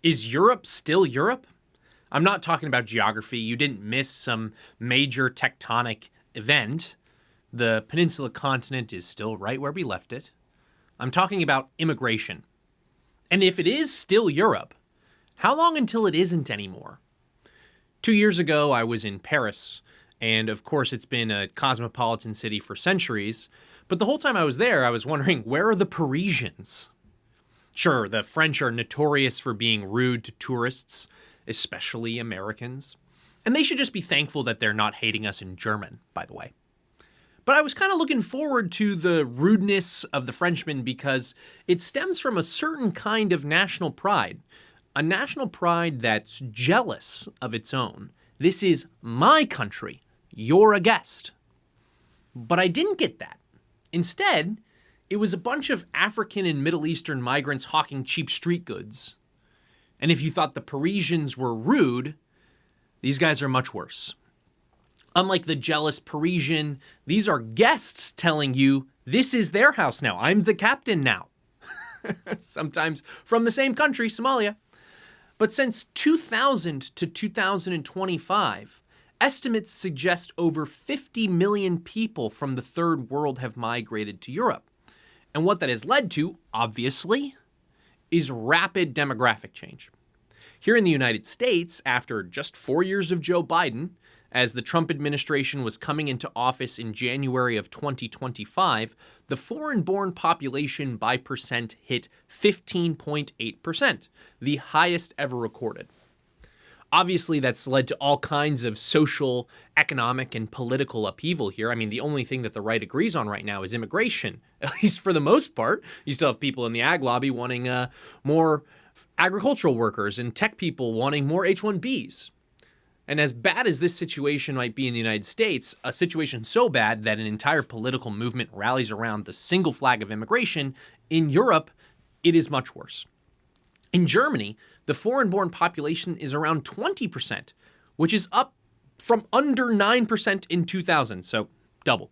Is Europe still Europe? I'm not talking about geography. You didn't miss some major tectonic event. The peninsula continent is still right where we left it. I'm talking about immigration. And if it is still Europe, how long until it isn't anymore? 2 years ago, I was in Paris, and of course it's been a cosmopolitan city for centuries, but the whole time I was there, I was wondering, where are the Parisians? Sure, the French are notorious for being rude to tourists, especially Americans, and they should just be thankful that they're not hating us in German, by the way. But I was kind of looking forward to the rudeness of the Frenchmen because it stems from a certain kind of national pride, a national pride that's jealous of its own. This is my country. You're a guest. But I didn't get that. Instead, it was a bunch of African and Middle Eastern migrants hawking cheap street goods. And if you thought the Parisians were rude, these guys are much worse. Unlike the jealous Parisian, these are guests telling you, this is their house now. I'm the captain now. Sometimes from the same country, Somalia. But since 2000 to 2025, estimates suggest over 50 million people from the third world have migrated to Europe. And what that has led to, obviously, is rapid demographic change. Here in the United States, after just 4 years of Joe Biden, as the Trump administration was coming into office in January of 2025, the foreign-born population by percent hit 15.8%, the highest ever recorded. Obviously, that's led to all kinds of social, economic, and political upheaval here. I mean, the only thing that the right agrees on right now is immigration, at least for the most part. You still have people in the ag lobby wanting more agricultural workers and tech people wanting more H-1Bs. And as bad as this situation might be in the United States, a situation so bad that an entire political movement rallies around the single flag of immigration, in Europe, it is much worse. In Germany, the foreign-born population is around 20%, which is up from under 9% in 2000, so double.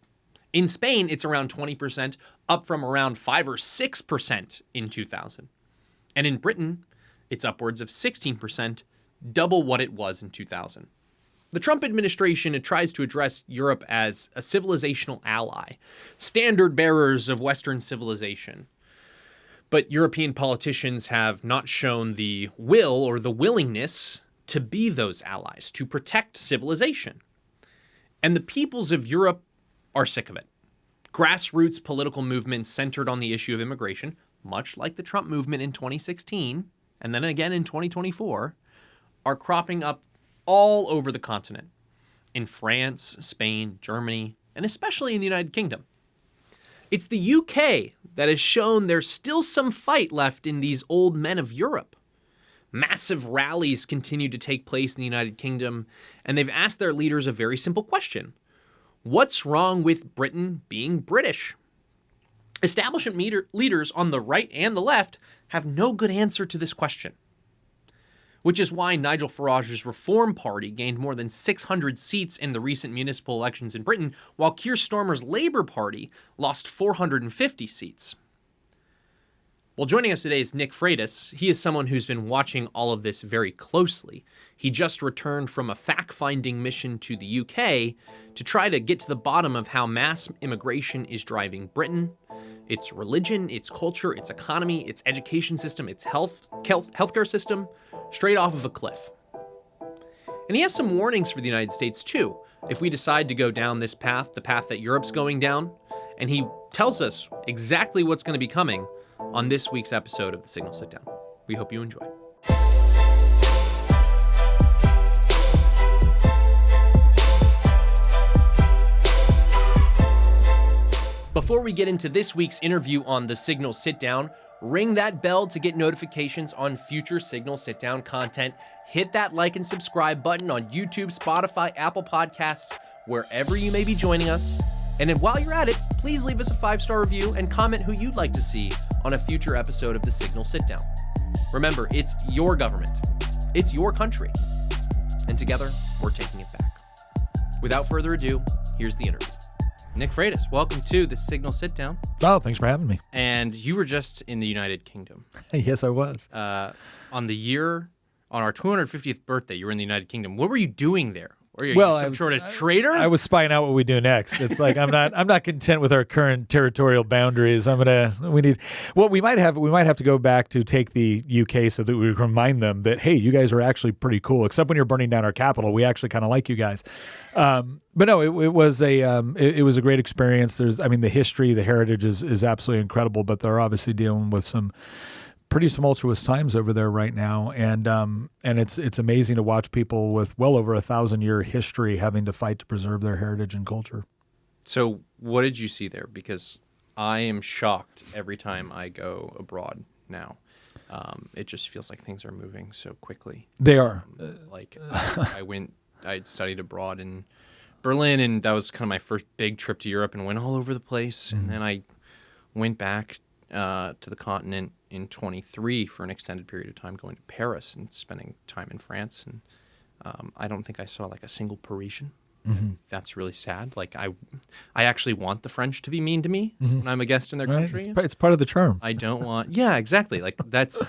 In Spain, it's around 20%, up from around 5 or 6% in 2000. And in Britain, it's upwards of 16%, double what it was in 2000. The Trump administration tries to address Europe as a civilizational ally, standard bearers of Western civilization. But European politicians have not shown the will or the willingness to be those allies, to protect civilization. And the peoples of Europe are sick of it. Grassroots political movements centered on the issue of immigration, much like the Trump movement in 2016, and then again in 2024, are cropping up all over the continent, in France, Spain, Germany, and especially in the United Kingdom. It's the UK that has shown there's still some fight left in these old men of Europe. Massive rallies continue to take place in the United Kingdom, and they've asked their leaders a very simple question. What's wrong with Britain being British? Establishment leaders on the right and the left have no good answer to this question. Which is why Nigel Farage's Reform Party gained more than 600 seats in the recent municipal elections in Britain, while Keir Starmer's Labour Party lost 450 seats. Well, joining us today is Nick Freitas. He is someone who's been watching all of this very closely. He just returned from a fact-finding mission to the UK to try to get to the bottom of how mass immigration is driving Britain, its religion, its culture, its economy, its education system, its healthcare system, straight off of a cliff. And he has some warnings for the United States too, if we decide to go down this path, the path that Europe's going down. And he tells us exactly what's going to be coming on this week's episode of The Signal Sit Down. We hope you enjoy. Before we get into this week's interview on The Signal Sit Down, ring that bell to get notifications on future Signal Sit Down content. Hit that like and subscribe button on YouTube, Spotify, Apple Podcasts, wherever you may be joining us. And then while you're at it, please leave us a 5-star review and comment who you'd like to see on a future episode of The Signal Sit Down. Remember, it's your government. It's your country. And together, we're taking it back. Without further ado, here's the interview. Nick Freitas, welcome to the Signal Sit Down. Oh, thanks for having me. And you were just in the United Kingdom. Yes, I was. On our 250th birthday, you were in the United Kingdom. What were you doing there? Were you some sort of traitor? I was spying out what we do next. It's like I'm not content with our current territorial boundaries. We might have to go back to take the UK so that we remind them that, hey, you guys are actually pretty cool. Except when you're burning down our capital, we actually kind of like you guys. But no, it was a great experience. The history, the heritage is absolutely incredible, but they're obviously dealing with some pretty tumultuous times over there right now, and it's amazing to watch people with well over 1,000-year history having to fight to preserve their heritage and culture. So what did you see there? Because I am shocked every time I go abroad now. It just feels like things are moving so quickly. They are. I studied abroad in Berlin, and that was kind of my first big trip to Europe, and went all over the place. Mm-hmm. And then I went back to the continent in 23 for an extended period of time, going to Paris and spending time in France. And I don't think I saw like a single Parisian. Mm-hmm. That's really sad. Like I actually want the French to be mean to me when I'm a guest in their country. It's part of the charm. I don't want, yeah, exactly. Like that's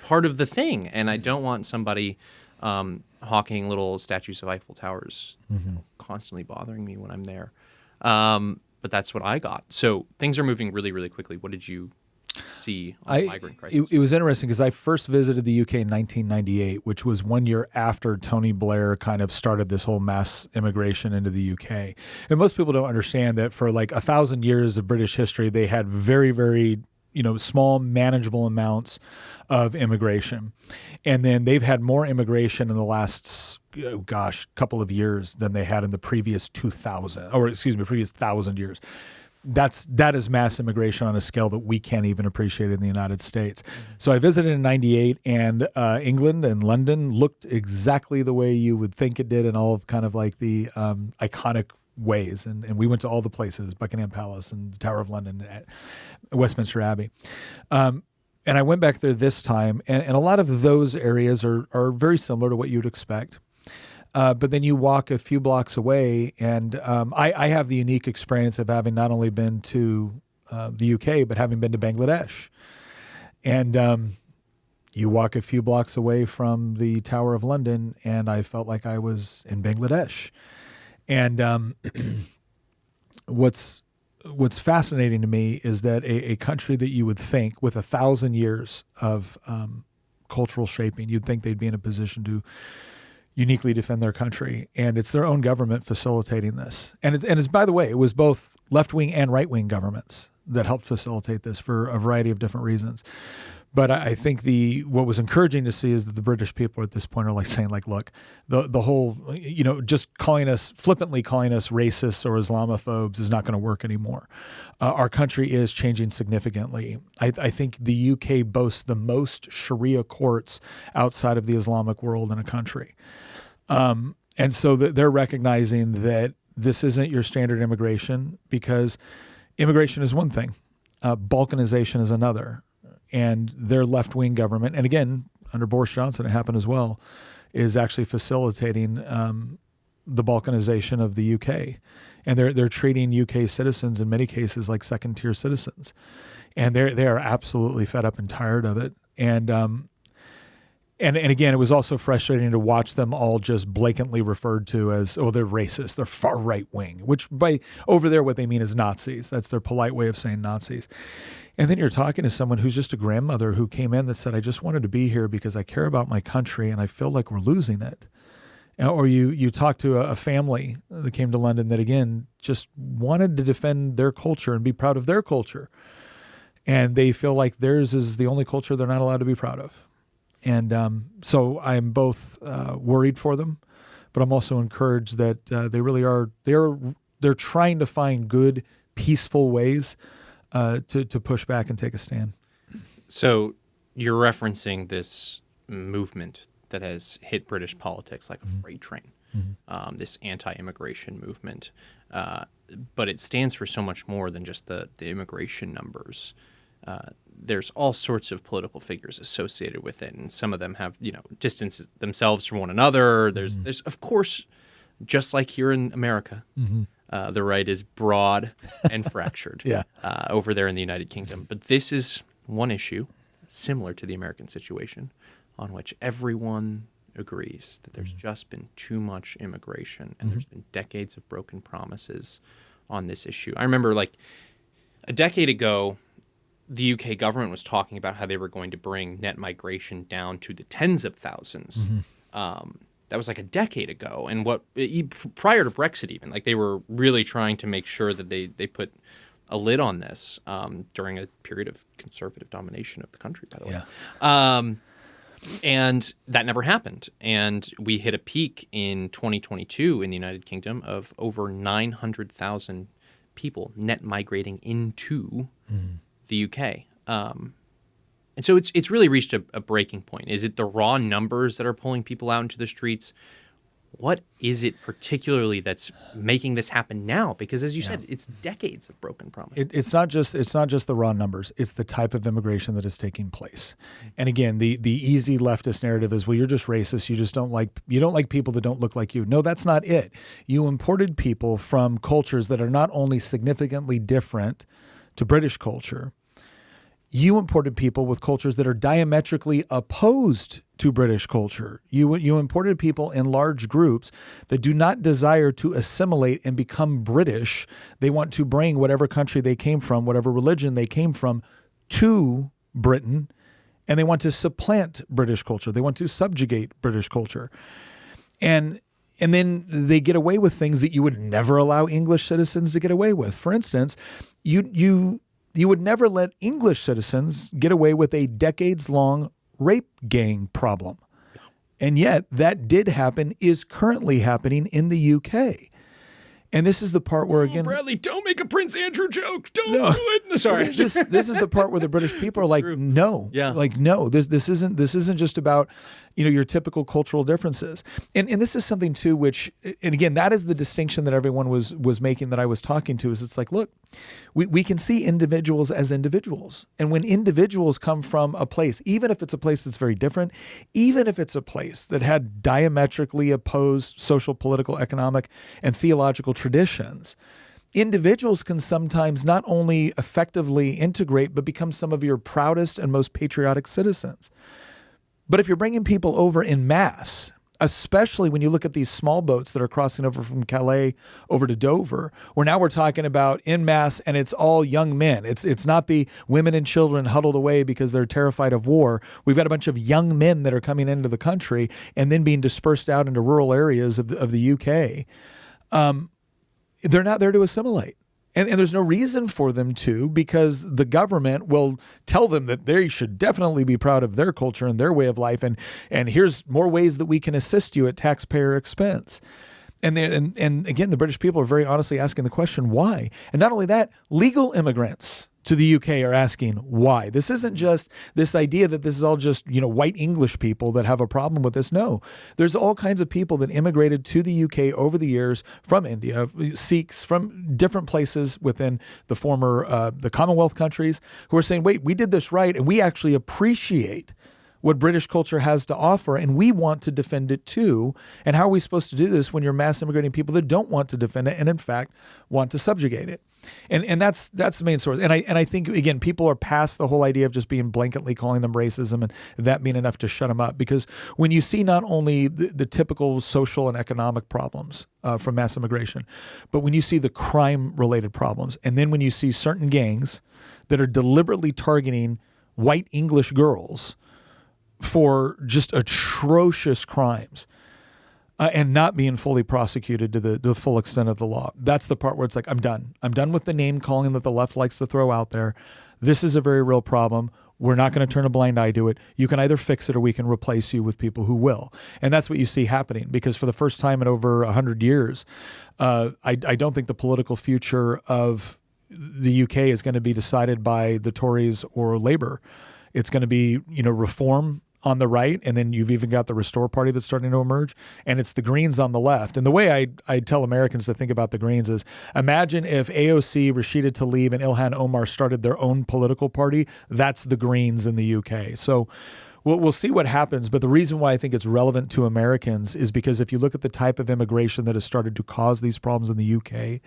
part of the thing. And I don't want somebody hawking little statues of Eiffel Towers constantly bothering me when I'm there. But that's what I got. So things are moving really, really quickly. What did you see on the migrant crisis? It was interesting because I first visited the UK in 1998, which was 1 year after Tony Blair kind of started this whole mass immigration into the UK. And most people don't understand that for like 1,000 years of British history, they had very, very small, manageable amounts of immigration. And then they've had more immigration in the last, couple of years than they had in the previous 1,000 years. That is mass immigration on a scale that we can't even appreciate in the United States. So I visited in 98, and England and London looked exactly the way you would think it did in all of kind of like the iconic ways. And we went to all the places, Buckingham Palace and the Tower of London, Westminster Abbey. And I went back there this time, and a lot of those areas are very similar to what you'd expect. But then you walk a few blocks away, and I have the unique experience of having not only been to the UK, but having been to Bangladesh. And you walk a few blocks away from the Tower of London, and I felt like I was in Bangladesh. And what's fascinating to me is that a country that you would think with 1,000 years of cultural shaping, you'd think they'd be in a position to uniquely defend their country, and it's their own government facilitating this. And it's by the way, it was both left-wing and right-wing governments that helped facilitate this for a variety of different reasons. But I think what was encouraging to see is that the British people at this point are like saying, like, look, the whole, just flippantly calling us racists or Islamophobes is not going to work anymore. Our country is changing significantly. I think the UK boasts the most Sharia courts outside of the Islamic world in a country. And so they're recognizing that this isn't your standard immigration, because immigration is one thing, balkanization is another. And their left-wing government, and again, under Boris Johnson, it happened as well, is actually facilitating the balkanization of the UK. And they're treating UK citizens in many cases like second-tier citizens. And they are absolutely fed up and tired of it. And again, it was also frustrating to watch them all just blatantly referred to as, oh, they're racist, they're far right-wing, which by over there what they mean is Nazis. That's their polite way of saying Nazis. And then you're talking to someone who's just a grandmother who came in that said, I just wanted to be here because I care about my country and I feel like we're losing it. Or you talk to a family that came to London that, again, just wanted to defend their culture and be proud of their culture. And they feel like theirs is the only culture they're not allowed to be proud of. And so I'm both worried for them, but I'm also encouraged that they really are, they're trying to find good, peaceful ways to push back and take a stand. So you're referencing this movement that has hit British politics like a freight train, this anti-immigration movement. But it stands for so much more than just the immigration numbers. There's all sorts of political figures associated with it, and some of them have, distanced themselves from one another. There's of course, just like here in America, The right is broad and fractured Yeah. over there in the United Kingdom. But this is one issue similar to the American situation on which everyone agrees that there's just been too much immigration and there's been decades of broken promises on this issue. I remember like a decade ago, the UK government was talking about how they were going to bring net migration down to the tens of thousands. That was like a decade ago. And prior to Brexit even, like they were really trying to make sure that they put a lid on this during a period of conservative domination of the country, by the way. Yeah. And that never happened. And we hit a peak in 2022 in the United Kingdom of over 900,000 people net migrating into the UK. And so it's really reached a breaking point. Is it the raw numbers that are pulling people out into the streets? What is it particularly that's making this happen now? Because as you said, it's decades of broken promises. It's not just the raw numbers. It's the type of immigration that is taking place. And again, the easy leftist narrative is, well, you're just racist. You don't like people that don't look like you. No, that's not it. You imported people from cultures that are not only significantly different to British culture, you imported people with cultures that are diametrically opposed to British culture. You imported people in large groups that do not desire to assimilate and become British. They want to bring whatever country they came from, whatever religion they came from, to Britain, and they want to supplant British culture. They want to subjugate British culture. And then they get away with things that you would never allow English citizens to get away with. For instance, you would never let English citizens get away with a decades-long rape gang problem. And yet that did happen, is currently happening in the UK. And this is the part where, again... Bradley, don't make a Prince Andrew joke. Don't do it. Sorry. This is the part where the British people are like, true. no. Yeah. Like, no, this isn't just about, your typical cultural differences. And this is something, too, which, and again, that is the distinction that everyone was making that I was talking to, is it's like, look, we can see individuals as individuals. And when individuals come from a place, even if it's a place that's very different, even if it's a place that had diametrically opposed social, political, economic, and theological traditions, individuals can sometimes not only effectively integrate, but become some of your proudest and most patriotic citizens. But if you're bringing people over in mass, especially when you look at these small boats that are crossing over from Calais over to Dover, where now we're talking about in mass, and it's all young men. It's not the women and children huddled away because they're terrified of war. We've got a bunch of young men that are coming into the country and then being dispersed out into rural areas of the UK. They're not there to assimilate. And there's no reason for them to, because the government will tell them that they should definitely be proud of their culture and their way of life. And here's more ways that we can assist you at taxpayer expense. And again, the British people are very honestly asking the question, why? And not only that, legal immigrants to the UK are asking why. This isn't just this idea that this is all just, white English people that have a problem with this. No, there's all kinds of people that immigrated to the UK over the years from India, Sikhs from different places within the former, the Commonwealth countries, who are saying, wait, we did this right, and we actually appreciate what British culture has to offer, and we want to defend it too. And how are we supposed to do this when you're mass immigrating people that don't want to defend it and in fact want to subjugate it? And that's the main source. And I think, again, people are past the whole idea of just being blanketly calling them racism and that being enough to shut them up. Because when you see not only the typical social and economic problems from mass immigration, but when you see the crime-related problems, and then when you see certain gangs that are deliberately targeting white English girls for just atrocious crimes and not being fully prosecuted to the full extent of the law. That's the part where it's like, I'm done. I'm done with the name calling that the left likes to throw out there. This is a very real problem. We're not going to turn a blind eye to it. You can either fix it or we can replace you with people who will. And that's what you see happening, because for the first time in over 100 years, I don't think the political future of the UK is going to be decided by the Tories or Labour. It's going to be, reform on the right, and then you've even got the Restore Party that's starting to emerge, and it's the Greens on the left. And the way I tell Americans to think about the Greens is, imagine if AOC, Rashida Tlaib, and Ilhan Omar started their own political party. That's the Greens in the UK. So we'll see what happens. But the reason why I think it's relevant to Americans is because if you look at the type of immigration that has started to cause these problems in the UK,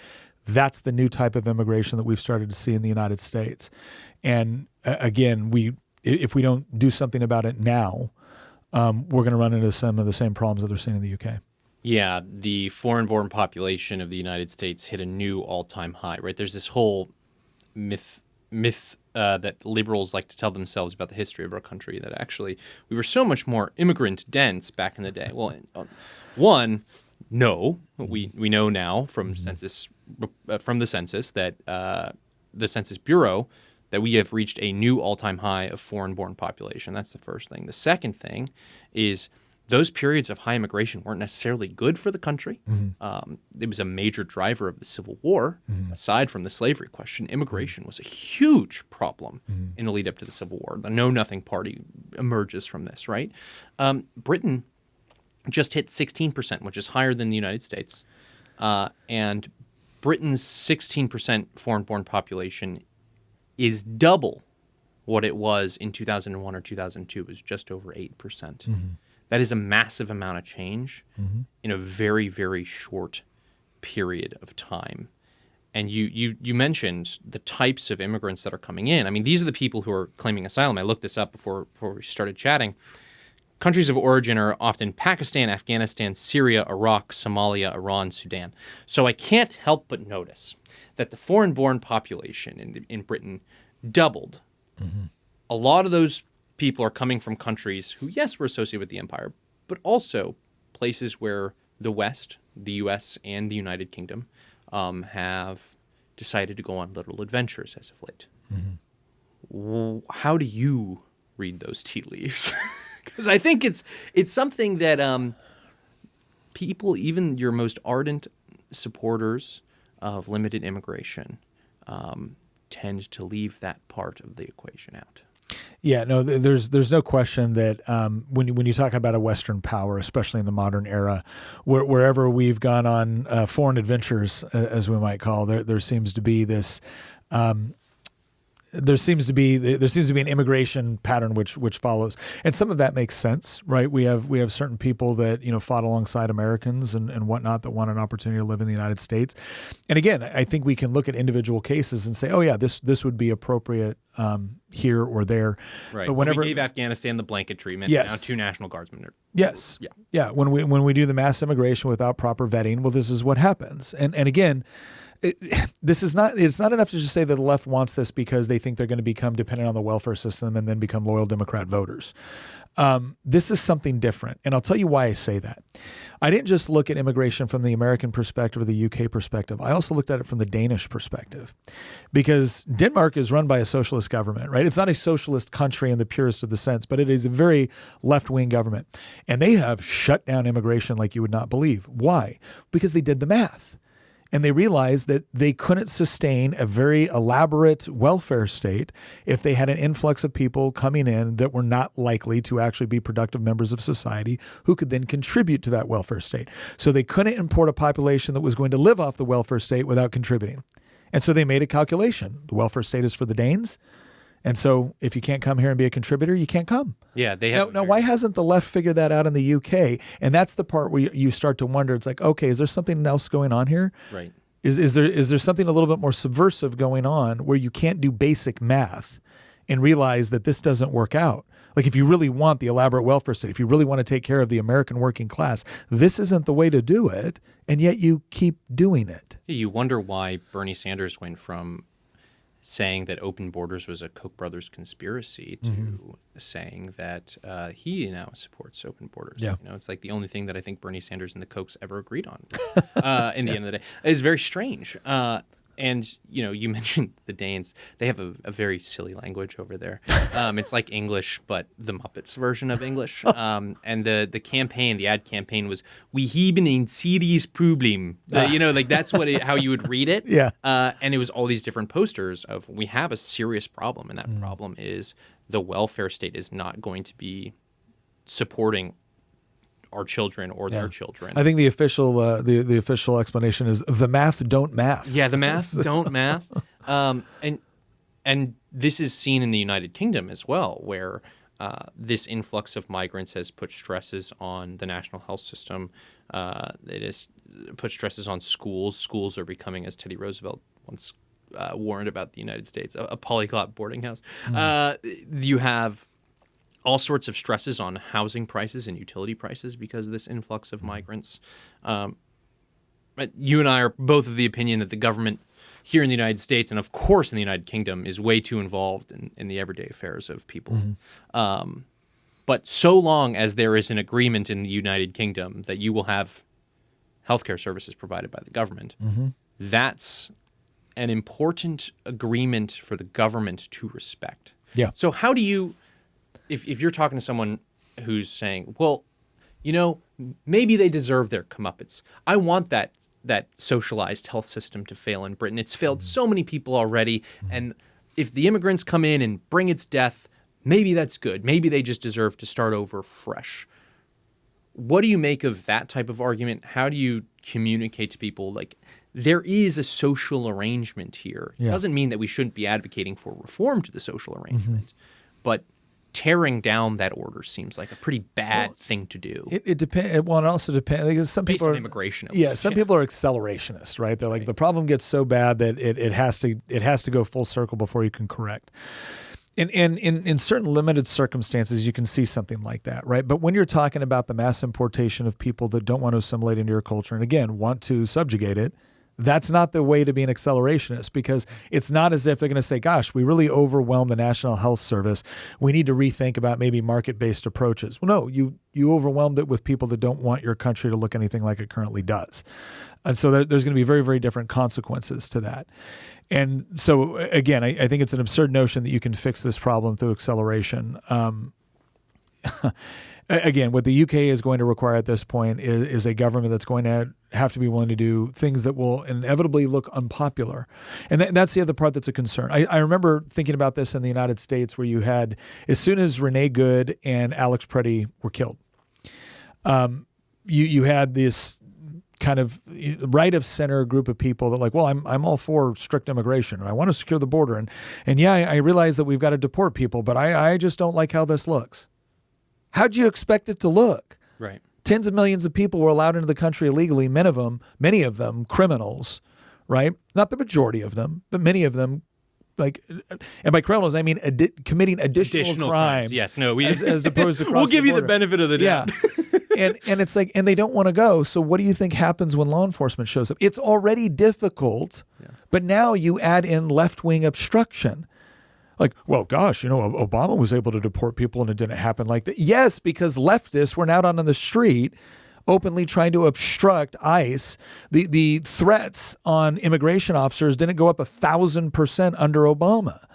that's the new type of immigration that we've started to see in the United States. And again, if we don't do something about it now, we're going to run into some of the same problems that they're seeing in the UK. Yeah, the foreign-born population of the United States hit a new all-time high, right? There's this whole myth that liberals like to tell themselves about the history of our country, that actually we were so much more immigrant dense back in the day. Well, no, we know now from the census that the Census Bureau that we have reached a new all-time high of foreign-born population. That's the first thing. The second thing is those periods of high immigration weren't necessarily good for the country. It was a major driver of the Civil War. Aside from the slavery question, immigration was a huge problem in the lead up to the Civil War. The Know-Nothing Party emerges from this, right? Britain just hit 16%, which is higher than the United States. And Britain's 16% foreign-born population is double what it was in 2001 or 2002. It was just over 8%. That is a massive amount of change in a very, very short period of time. And you mentioned the types of immigrants that are coming in. I mean, these are the people who are claiming asylum. I looked this up before we started chatting. Countries of origin are often Pakistan, Afghanistan, Syria, Iraq, Somalia, Iran, Sudan. So I can't help but notice that the foreign-born population in Britain doubled. A lot of those people are coming from countries who, yes, were associated with the empire, but also places where the West, the U.S., and the United Kingdom have decided to go on little adventures as of late. How do you read those tea leaves? Because I think it's something that people, even your most ardent supporters of limited immigration, tend to leave that part of the equation out. Yeah, no, there's no question that when you talk about a Western power, especially in the modern era, wherever we've gone on foreign adventures, as we might call, there seems to be this. There seems to be an immigration pattern which follows, and some of that makes sense, right? We have certain people that fought alongside Americans and whatnot that want an opportunity to live in the United States, and again, I think we can look at individual cases and say, oh yeah, this would be appropriate here or there. Right. But whenever we gave Afghanistan the blanket treatment, yes. Now 2 National Guardsmen are. Yes. Yeah. When we do the mass immigration without proper vetting, well, this is what happens, and again. It's not enough to just say that the left wants this because they think they're going to become dependent on the welfare system and then become loyal Democrat voters. This is something different. And I'll tell you why I say that. I didn't just look at immigration from the American perspective or the UK perspective. I also looked at it from the Danish perspective, because Denmark is run by a socialist government, right? It's not a socialist country in the purest of the sense, but it is a very left-wing government. And they have shut down immigration like you would not believe. Why? Because they did the math. And they realized that they couldn't sustain a very elaborate welfare state if they had an influx of people coming in that were not likely to actually be productive members of society who could then contribute to that welfare state. So they couldn't import a population that was going to live off the welfare state without contributing. And so they made a calculation. The welfare state is for the Danes. And so if you can't come here and be a contributor, you can't come. Yeah, they have. Now, why hasn't the left figured that out in the UK? And that's the part where you start to wonder. It's like, okay, is there something else going on here? Right. Is there something a little bit more subversive going on where you can't do basic math and realize that this doesn't work out? Like, if you really want the elaborate welfare state, if you really want to take care of the American working class, this isn't the way to do it, and yet you keep doing it. You wonder why Bernie Sanders went from saying that open borders was a Koch brothers conspiracy to saying that he now supports open borders. Yeah. It's like the only thing that I think Bernie Sanders and the Kochs ever agreed on in the end of the day. It's very strange. And, you mentioned the Danes. They have a very silly language over there. It's like English, but the Muppets version of English. And the campaign, the ad campaign was, "We hebben een serieus probleem." That's how you would read it. Yeah. And it was all these different posters of, we have a serious problem. And that problem is the welfare state is not going to be supporting our children or their children. I think the official the official explanation is the math don't math. Yeah, the math don't math. And this is seen in the United Kingdom as well, where this influx of migrants has put stresses on the national health system. It has put stresses on schools. Schools are becoming, as Teddy Roosevelt once warned about the United States, a polyglot boarding house. You have all sorts of stresses on housing prices and utility prices because of this influx of migrants. But you and I are both of the opinion that the government here in the United States, and of course in the United Kingdom, is way too involved in the everyday affairs of people. But so long as there is an agreement in the United Kingdom that you will have healthcare services provided by the government, that's an important agreement for the government to respect. Yeah. So how do you, if you're talking to someone who's saying, well, maybe they deserve their comeuppance. I want that socialized health system to fail in Britain. It's failed so many people already. And if the immigrants come in and bring its death, maybe that's good. Maybe they just deserve to start over fresh. What do you make of that type of argument? How do you communicate to people like there is a social arrangement here? It doesn't mean that we shouldn't be advocating for reform to the social arrangement, but tearing down that order seems like a pretty bad thing to do. It depends. Well, it also depends because some people are immigration. Some people are accelerationists, right? They're like the problem gets so bad that it has to go full circle before you can correct. In certain limited circumstances, you can see something like that, right? But when you're talking about the mass importation of people that don't want to assimilate into your culture and again want to subjugate it, that's not the way to be an accelerationist because it's not as if they're going to say, gosh, we really overwhelmed the National Health Service. We need to rethink about maybe market-based approaches. Well, no, you overwhelmed it with people that don't want your country to look anything like it currently does. And so there's going to be very, very different consequences to that. And so, again, I think it's an absurd notion that you can fix this problem through acceleration. Again, what the UK is going to require at this point is a government that's going to have to be willing to do things that will inevitably look unpopular. And that's the other part that's a concern. I remember thinking about this in the United States where you had, as soon as Renee Good and Alex Preddy were killed, you had this kind of right of center group of people that like, well, I'm all for strict immigration and I want to secure the border. And yeah, I realize that we've got to deport people, but I just don't like how this looks. How'd you expect it to look? Right. Tens of millions of people were allowed into the country illegally, many of them criminals, right? Not the majority of them, but many of them, like, and by criminals, I mean committing additional crimes. Yes, no, as opposed to we'll give you the benefit of the doubt. Yeah. and it's like, and they don't want to go. So what do you think happens when law enforcement shows up? It's already difficult, but now you add in left-wing obstruction. Like, well, gosh, Obama was able to deport people and it didn't happen like that. Yes, because leftists were out on the street openly trying to obstruct ICE. The threats on immigration officers didn't go up 1,000% under Obama,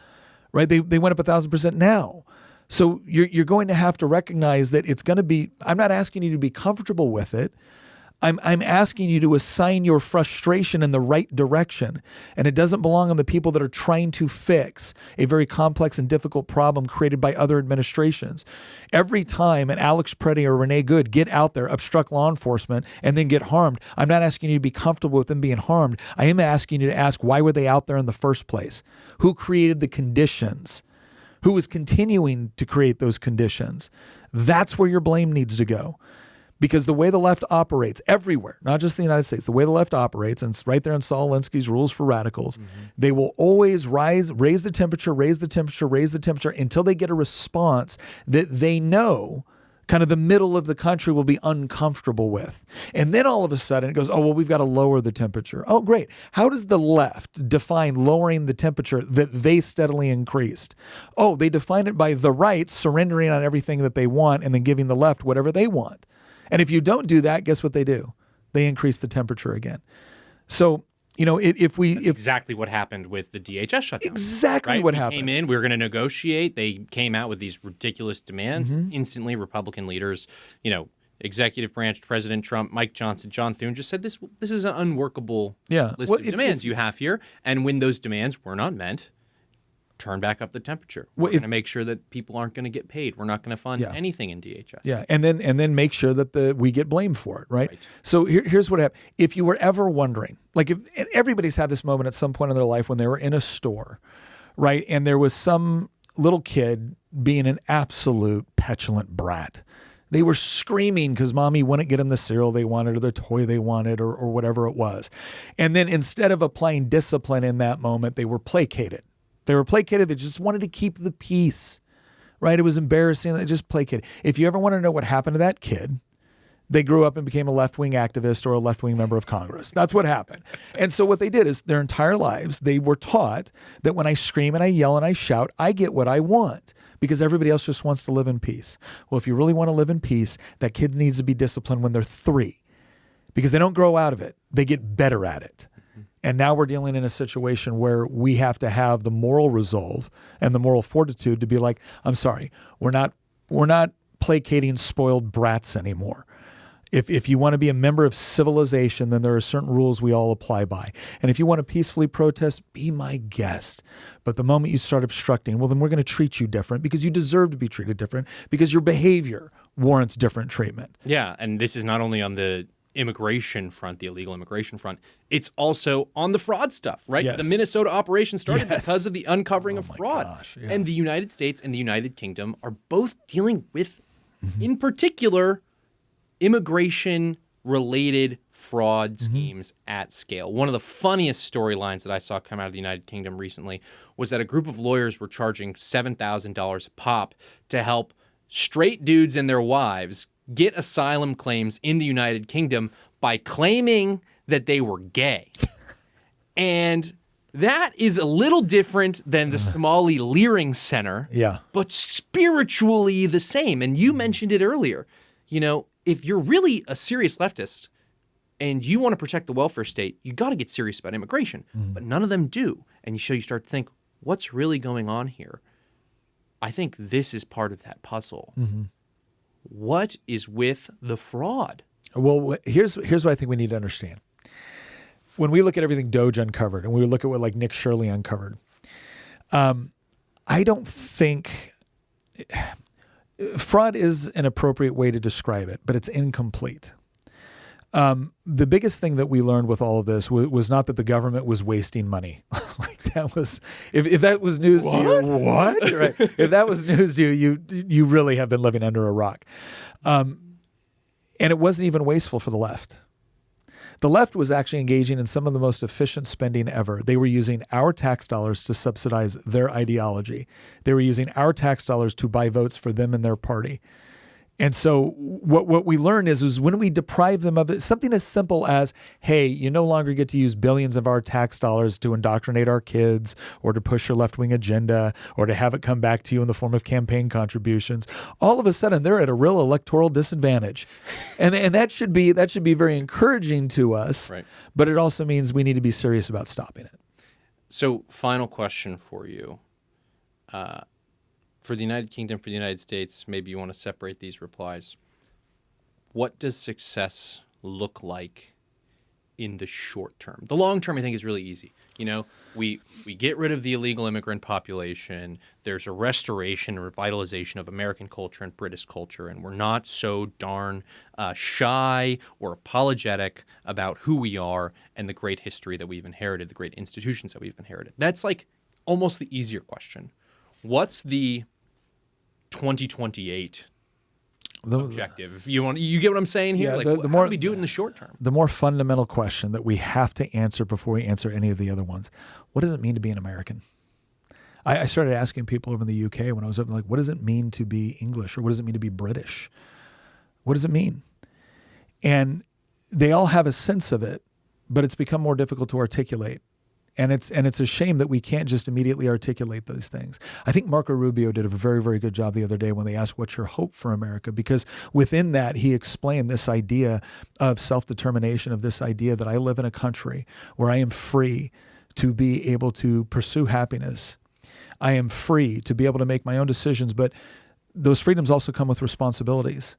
right? They went up 1,000% now. So you're going to have to recognize that it's going to be, I'm not asking you to be comfortable with it. I'm asking you to assign your frustration in the right direction. And it doesn't belong on the people that are trying to fix a very complex and difficult problem created by other administrations. Every time an Alex Preddy or Renee Good get out there, obstruct law enforcement, and then get harmed, I'm not asking you to be comfortable with them being harmed. I am asking you to ask, why were they out there in the first place? Who created the conditions? Who is continuing to create those conditions? That's where your blame needs to go. Because the way the left operates everywhere, not just the United States, the way the left operates, and it's right there in Saul Alinsky's Rules for Radicals, they will always raise the temperature until they get a response that they know kind of the middle of the country will be uncomfortable with. And then all of a sudden it goes, oh, well, we've got to lower the temperature. Oh, great. How does the left define lowering the temperature that they steadily increased? Oh, they define it by the right surrendering on everything that they want and then giving the left whatever they want. And if you don't do that, guess what they do? They increase the temperature again. So, That's exactly what happened with the DHS shutdown. Exactly what happened. We came in, we were going to negotiate. They came out with these ridiculous demands. Instantly, Republican leaders, executive branch, President Trump, Mike Johnson, John Thune just said this is an unworkable list of demands you have here. And when those demands were not met, turn back up the temperature. We're going to make sure that people aren't going to get paid. We're not going to fund anything in DHS. Yeah, and then make sure that we get blamed for it, right? So here's what happened. If you were ever wondering, like if everybody's had this moment at some point in their life when they were in a store, right, and there was some little kid being an absolute petulant brat. They were screaming because mommy wouldn't get them the cereal they wanted or the toy they wanted or whatever it was. And then instead of applying discipline in that moment, they were placated. They were placated. They just wanted to keep the peace, right? It was embarrassing. They just placated. If you ever want to know what happened to that kid, they grew up and became a left-wing activist or a left-wing member of Congress. That's what happened. And so what they did is their entire lives, they were taught that when I scream and I yell and I shout, I get what I want because everybody else just wants to live in peace. Well, if you really want to live in peace, that kid needs to be disciplined when they're 3 because they don't grow out of it. They get better at it. And now we're dealing in a situation where we have to have the moral resolve and the moral fortitude to be like, I'm sorry, we're not placating spoiled brats anymore. If you want to be a member of civilization, then there are certain rules we all apply by. And if you want to peacefully protest, be my guest. But the moment you start obstructing, well, then we're going to treat you different because you deserve to be treated different because your behavior warrants different treatment. Yeah, and this is not only on the immigration front, the illegal immigration front, it's also on the fraud stuff, right? Yes. The Minnesota operation started Yes. because of the uncovering of my fraud. gosh, yeah. And the United States and the United Kingdom are both dealing with, in particular, immigration-related fraud schemes at scale. One of the funniest storylines that I saw come out of the United Kingdom recently was that a group of lawyers were charging $7,000 a pop to help straight dudes and their wives get asylum claims in the United Kingdom by claiming that they were gay. And that is a little different than the Somali Leering Center, Yeah. but spiritually the same. And you mentioned it earlier. You know, if you're really a serious leftist and you want to protect the welfare state, you got to get serious about immigration. But none of them do. And you start to think, what's really going on here? I think this is part of that puzzle. What is with the fraud? Well, here's what I think we need to understand. When we look at everything Doge uncovered and we look at what like Nick Shirley uncovered, I don't think fraud is an appropriate way to describe it, but it's incomplete. The biggest thing that we learned with all of this was not that the government was wasting money. Like that was, if that was news to you, what? Right. If that was news to you, you really have been living under a rock. And it wasn't even wasteful for the left. The left was actually engaging in some of the most efficient spending ever. They were using our tax dollars to subsidize their ideology. They were using our tax dollars to buy votes for them and their party. And so what we learn is when we deprive them of it, something as simple as, hey, you no longer get to use billions of our tax dollars to indoctrinate our kids or to push your left-wing agenda or to have it come back to you in the form of campaign contributions. All of a sudden, they're at a real electoral disadvantage. And that should be very encouraging to us, Right. But it also means we need to be serious about stopping it. So, final question for you. For the United Kingdom, for the United States, maybe you want to separate these replies. What does success look like in the short term? The long term, I think, is really easy. You know, we get rid of the illegal immigrant population. There's a restoration and revitalization of American culture and British culture, and we're not so darn shy or apologetic about who we are and the great history that we've inherited, the great institutions that we've inherited. That's like almost the easier question. What's the 2028 objective? If you get what I'm saying here? Yeah, like, the how more do we do it in the short term? The more fundamental question that we have to answer before we answer any of the other ones, what does it mean to be an American? I started asking people over in the UK when I was over, like, what does it mean to be English or what does it mean to be British? What does it mean? And they all have a sense of it, but it's become more difficult to articulate. And it's a shame that we can't just immediately articulate those things. I think Marco Rubio did a very, very good job the other day when they asked, what's your hope for America? Because within that, he explained this idea of self-determination, of this idea that I live in a country where I am free to be able to pursue happiness. I am free to be able to make my own decisions, but those freedoms also come with responsibilities.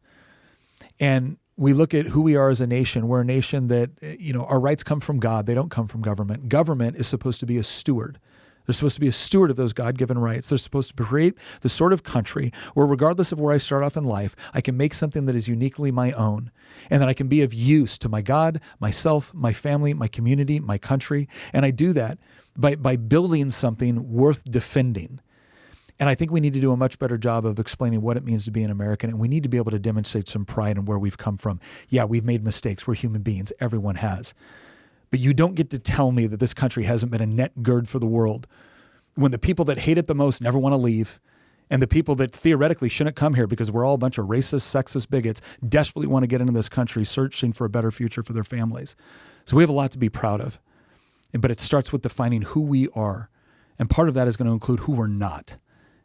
And we look at who we are as a nation. We're a nation that, our rights come from God. They don't come from government. Government is supposed to be a steward. They're supposed to be a steward of those God-given rights. They're supposed to create the sort of country where, regardless of where I start off in life, I can make something that is uniquely my own and that I can be of use to my God, myself, my family, my community, my country. And I do that by building something worth defending. And I think we need to do a much better job of explaining what it means to be an American. And we need to be able to demonstrate some pride in where we've come from. Yeah, we've made mistakes. We're human beings. Everyone has. But you don't get to tell me that this country hasn't been a net good for the world when the people that hate it the most never want to leave, and the people that theoretically shouldn't come here because we're all a bunch of racist, sexist bigots desperately want to get into this country searching for a better future for their families. So we have a lot to be proud of. But it starts with defining who we are. And part of that is going to include who we're not.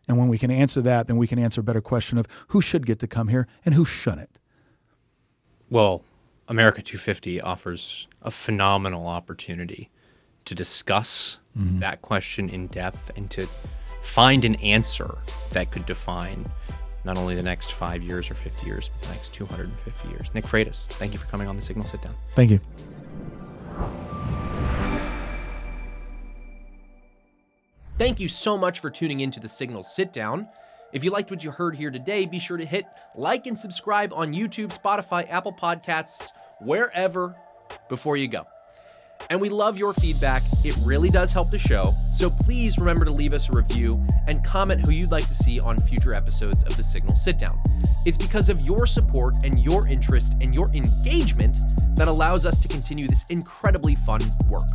And when we can answer that, then we can answer a better question of who should get to come here and who shouldn't. Well, America 250 offers a phenomenal opportunity to discuss that question in depth and to find an answer that could define not only the next 5 years or 50 years, but the next 250 years. Nick Freitas, thank you for coming on the Signal Sit Down. Thank you. Thank you so much for tuning into the Signal Sit Down. If you liked what you heard here today, be sure to hit like and subscribe on YouTube, Spotify, Apple Podcasts, wherever before you go. And we love your feedback. It really does help the show. So please remember to leave us a review and comment who you'd like to see on future episodes of the Signal Sit Down. It's because of your support and your interest and your engagement that allows us to continue this incredibly fun work.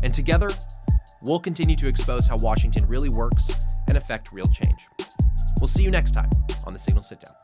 And together, we'll continue to expose how Washington really works and affect real change. We'll see you next time on the Signal Sit Down.